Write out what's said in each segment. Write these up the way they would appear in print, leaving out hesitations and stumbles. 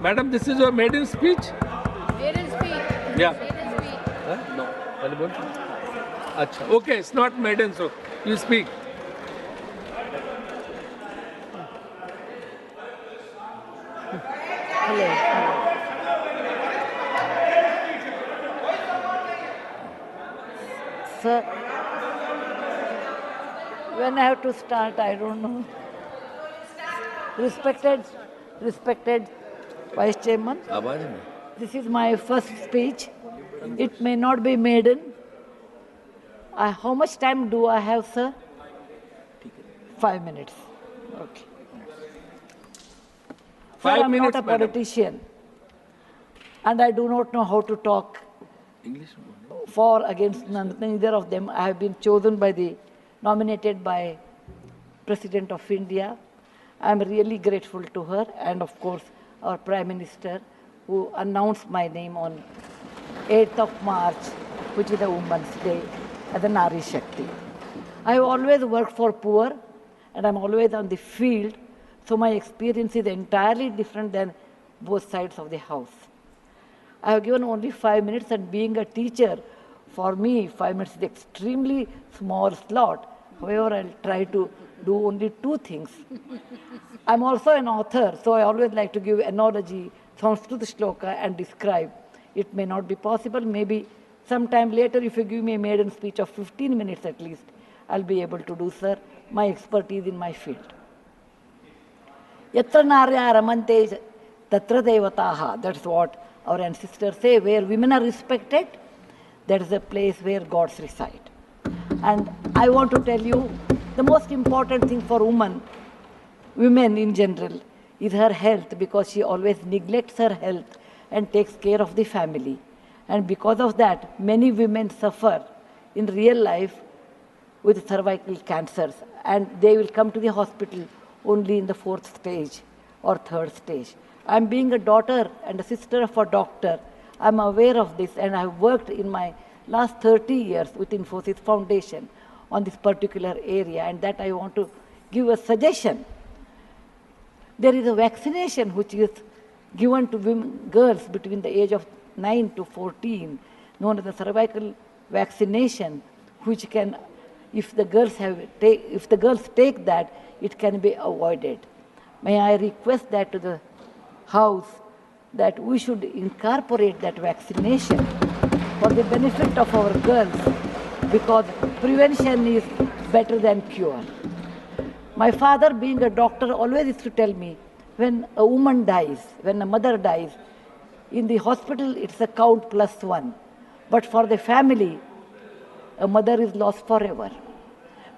Madam, this is your maiden speech? Maiden speech. Yeah. Maiden speech. No. Achha. Okay, it's not maiden, so you speak. Hello. Sir, when I have to start, I don't know. Respected Vice Chairman, this is my first speech. It may not be maiden. How much time do I have, sir? 5 minutes. Okay. 5 Sir, I'm minutes, not a madam. politician, and I do not know how to talk English. for against neither of them. I have been nominated by President of India. I am really grateful to her, and of course our Prime Minister, who announced my name on 8th of March, which is the Women's Day, as a Nari Shakti. I have always worked for poor, and I'm always on the field, so my experience is entirely different than both sides of the house. I have given only 5 minutes, and being a teacher, for me, 5 minutes is extremely small slot. However, I'll try to do only 2 things. I'm also an author, so I always like to give analogy, Sanskrit shloka, and describe. It may not be possible. Maybe sometime later, if you give me a maiden speech of 15 minutes at least, I'll be able to do, sir, my expertise in my field. Yatra narya ramante tatra devataha. That's what our ancestors say. Where women are respected, that is a place where gods reside. And I want to tell you, the most important thing for women in general, is her health, because she always neglects her health and takes care of the family. And because of that, many women suffer in real life with cervical cancers, and they will come to the hospital only in the 4th stage or 3rd stage. I'm being a daughter and a sister of a doctor. I'm aware of this, and I've worked in my last 30 years with Infosys Foundation on this particular area, and that I want to give a suggestion. There is a vaccination which is given to girls between the age of 9 to 14, known as the cervical vaccination, which can, if the girls take that, it can be avoided. May I request that to the House, that we should incorporate that vaccination for the benefit of our girls, because prevention is better than cure. My father, being a doctor, always used to tell me, when a woman dies, when a mother dies, in the hospital it's a count +1. But for the family, a mother is lost forever.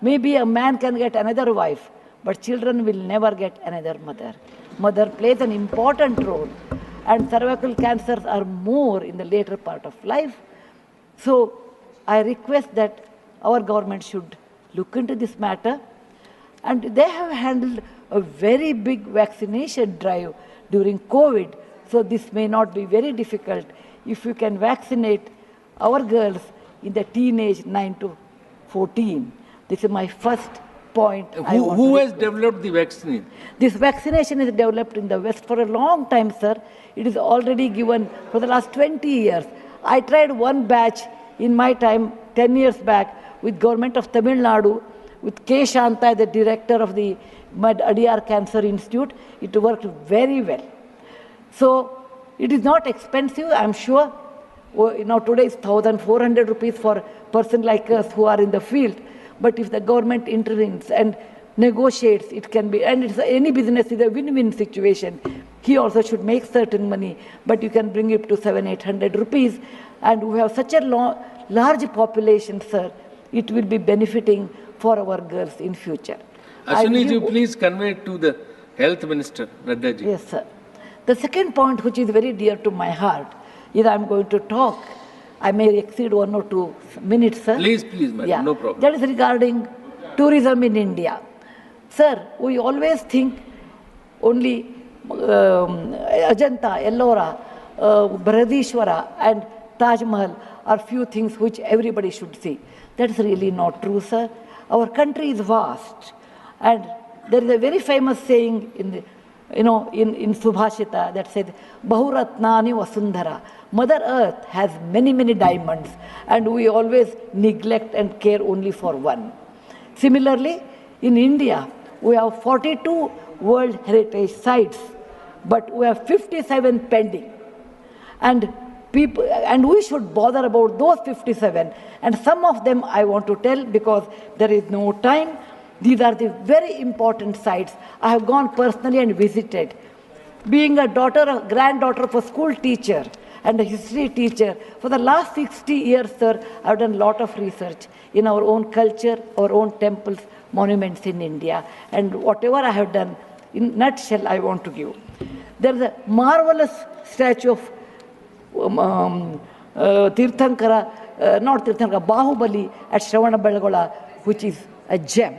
Maybe a man can get another wife, but children will never get another mother. Mother plays an important role, and cervical cancers are more in the later part of life. So I request that our government should look into this matter. And they have handled a very big vaccination drive during COVID, so this may not be very difficult if we can vaccinate our girls in the teenage 9 to 14. This is my first point. Who has developed the vaccine? This vaccination is developed in the West for a long time, sir. It is already given for the last 20 years. I tried one batch in my time, 10 years back, with government of Tamil Nadu, with K. Shanta, the director of the Adiyar Cancer Institute. It worked very well. So it is not expensive, I'm sure. Today it's 1,400 rupees for a person like us who are in the field. But if the government intervenes and negotiates, it can be, and it's any business is a win-win situation. He also should make certain money, but you can bring it to 700-800 rupees. And we have such a large population, sir, it will be benefiting for our girls in future. Ashwini ji, please convey it to the Health Minister, Radha ji. Yes, sir. The second point, which is very dear to my heart, is I'm going to talk. I may exceed 1 or 2 minutes, sir. Please, madam, yeah. No problem. That is regarding tourism in India. Sir, we always think only Ajanta, Ellora, Bharadishwara and Taj Mahal are few things which everybody should see. That's really not true, sir. Our country is vast, and there is a very famous saying in in Subhashita that said, Bahuratnani Vasundhara. Mother Earth has many, many diamonds, and we always neglect and care only for one. Similarly, in India, we have 42 World Heritage Sites, but we have 57 pending. And we should bother about those 57. And some of them I want to tell because there is no time. These are the very important sites. I have gone personally and visited. Being a granddaughter of a school teacher and a history teacher, for the last 60 years, sir, I have done a lot of research in our own culture, our own temples, monuments in India. And whatever I have done, in a nutshell, I want to give. There is a marvelous statue of Bahubali at Shravanabelagola, which is a gem.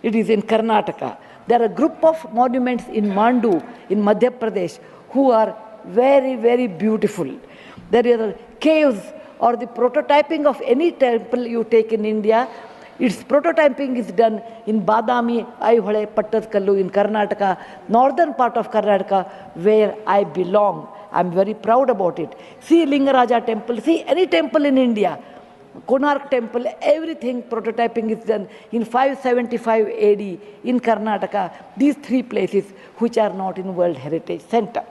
It is in Karnataka. There are a group of monuments in Mandu, in Madhya Pradesh, who are very, very beautiful. There are caves or the prototyping of any temple you take in India. Its prototyping is done in Badami, Aihole, Pattadkallu in Karnataka, northern part of Karnataka, where I belong. I'm very proud about it. See Lingaraja temple, see any temple in India. Konark temple, everything prototyping is done in 575 AD in Karnataka. These three places which are not in World Heritage Center.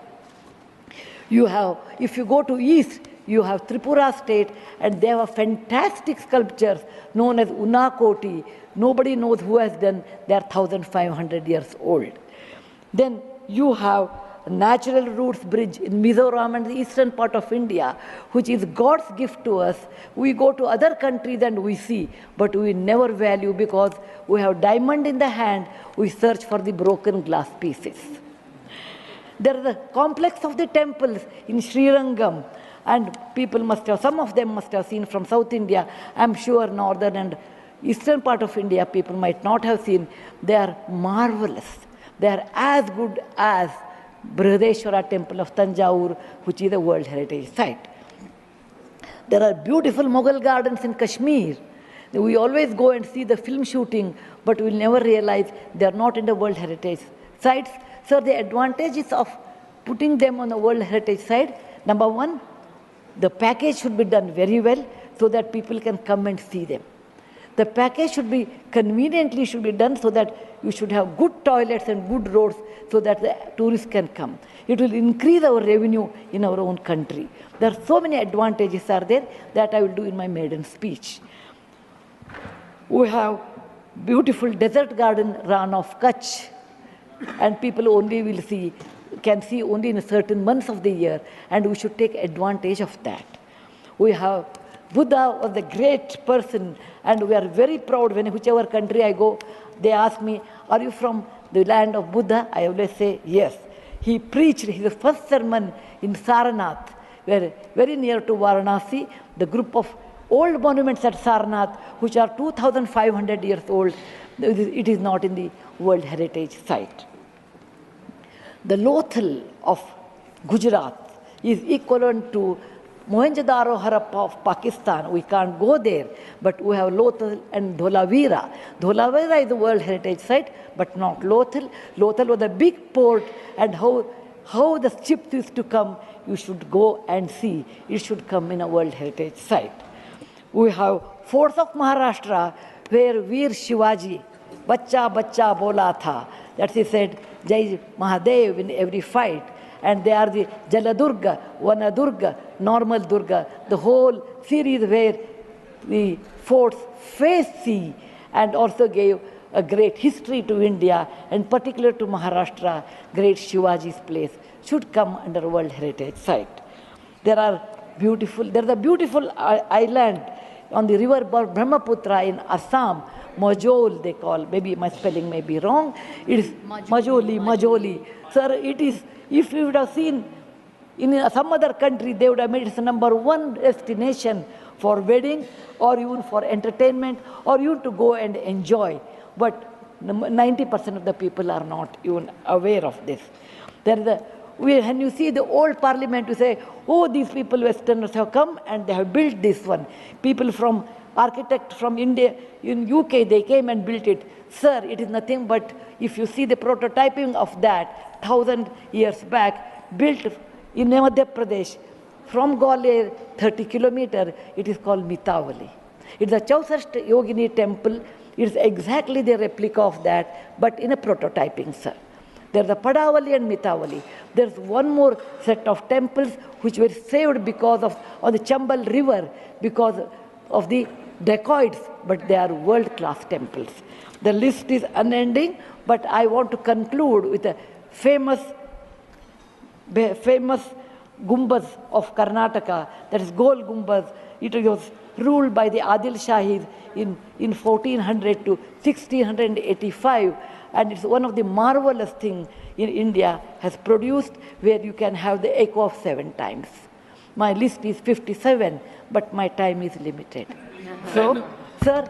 You have, if you go to east, you have Tripura state, and they have fantastic sculptures known as Unakoti. Nobody knows who has done. They are 1,500 years old. Then you have Natural Roots Bridge in Mizoram and the eastern part of India, which is God's gift to us. We go to other countries and we see, but we never value because we have diamond in the hand, we search for the broken glass pieces. There is a complex of the temples in Srirangam, and people must have, some of them must have seen from South India. I'm sure northern and eastern part of India people might not have seen. They are marvelous. They are as good as Brihadeshwara temple of Tanjore, which is a World Heritage Site. There are beautiful Mughal gardens in Kashmir. We always go and see the film shooting, but we'll never realize they are not in the World Heritage Sites. So the advantages of putting them on the World Heritage Site, number one, the package should be done very well so that people can come and see them. The package should be conveniently done so that you should have good toilets and good roads so that the tourists can come. It will increase our revenue in our own country. There are so many advantages are there that I will do in my maiden speech. We have beautiful desert garden Ran of Kutch, and people only can see only in certain months of the year, and we should take advantage of that. We have Buddha was a great person, and we are very proud when whichever country I go, they ask me, are you from the land of Buddha? I always say, yes. He preached his first sermon in Sarnath, where very near to Varanasi, the group of old monuments at Sarnath, which are 2,500 years old, it is not in the World Heritage Site. The Lothal of Gujarat is equivalent to Mohenjo-daro Harappa of Pakistan. We can't go there, but we have Lothal and Dholavira. Dholavira is a World Heritage Site, but not Lothal. Lothal was a big port, and how the ships used to come, you should go and see. It should come in a World Heritage Site. We have forts of Maharashtra, where Veer Shivaji, Bachcha Bachcha Bola Tha, that he said, Jai Mahadev in every fight. And they are the Jaladurga, Vanadurga, Normal Durga, the whole series where the forts face sea and also gave a great history to India, and particular to Maharashtra, great Shivaji's place should come under World Heritage Site. There is a beautiful island on the river Brahmaputra in Assam, Majol they call, maybe my spelling may be wrong. It is Majoli. Sir, it is, if you would have seen in some other country, they would have made it the #1 destination for wedding or even for entertainment or even to go and enjoy. But 90% of the people are not even aware of this. When you see the old parliament, you say, oh, these people, Westerners have come and they have built this one. People from architect from India, in UK, they came and built it. Sir, it is nothing but, if you see the prototyping of that 1,000 years back, built in Madhya Pradesh, from Gwalior, 30 kilometers, it is called Mitavali. It's a Chausashta Yogini temple. It's exactly the replica of that, but in a prototyping, sir. There's a Padavali and Mitavali. There's one more set of temples which were saved because of on the Chambal River because of the dacoits, but they are world-class temples. The list is unending, but I want to conclude with a famous Gumbaz of Karnataka, that is Gol Gumbaz. It was ruled by the Adil Shahis in 1400 to 1685, and it's one of the marvelous things in India has produced, where you can have the echo of 7 times. My list is 57, but my time is limited. So, sir,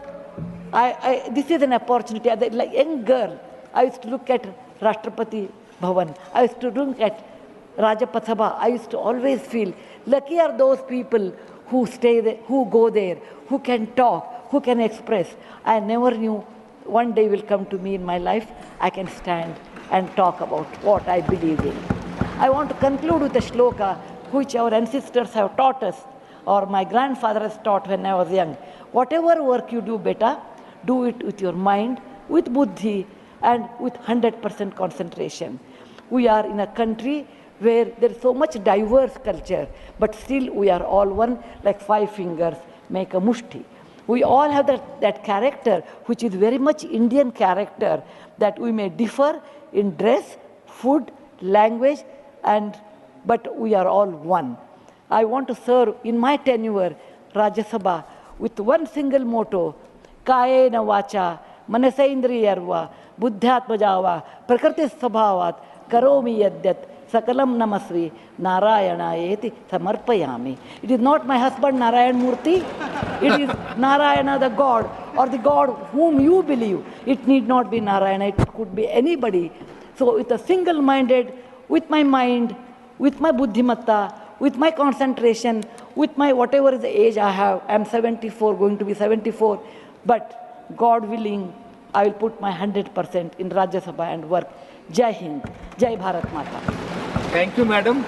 this is an opportunity. As a young girl, I used to look at Rashtrapati Bhavan. I used to look at Rajya Sabha. I used to always feel lucky are those people who stay there, who go there, who can talk, who can express. I never knew one day will come to me in my life, I can stand and talk about what I believe in. I want to conclude with a shloka which our ancestors have taught us, or my grandfather has taught when I was young. Whatever work you do, beta, do it with your mind, with buddhi, and with 100% concentration. We are in a country where there is so much diverse culture, but still we are all one, like 5 fingers make a mushti. We all have that character, which is very much Indian character, that we may differ in dress, food, language, but we are all one. I want to serve in my tenure, Rajya Sabha, with one single motto, Kayena vacha, manasaindriyarva, buddhyatmajava, prakriti sabhavat, karomi yadyat, Sakalam Namasri, Narayana Samarpayami. It is not my husband Narayan Murty, it is Narayana the God, or the God whom you believe. It need not be Narayana, it could be anybody. So with a single-minded, with my mind, with my buddhimatta, with my concentration, with my whatever is the age I have, I am 74, going to be 74, but God willing, I will put my 100% in Rajya Sabha and work. Jai Hind, Jai Bharat Mata. Thank you, madam.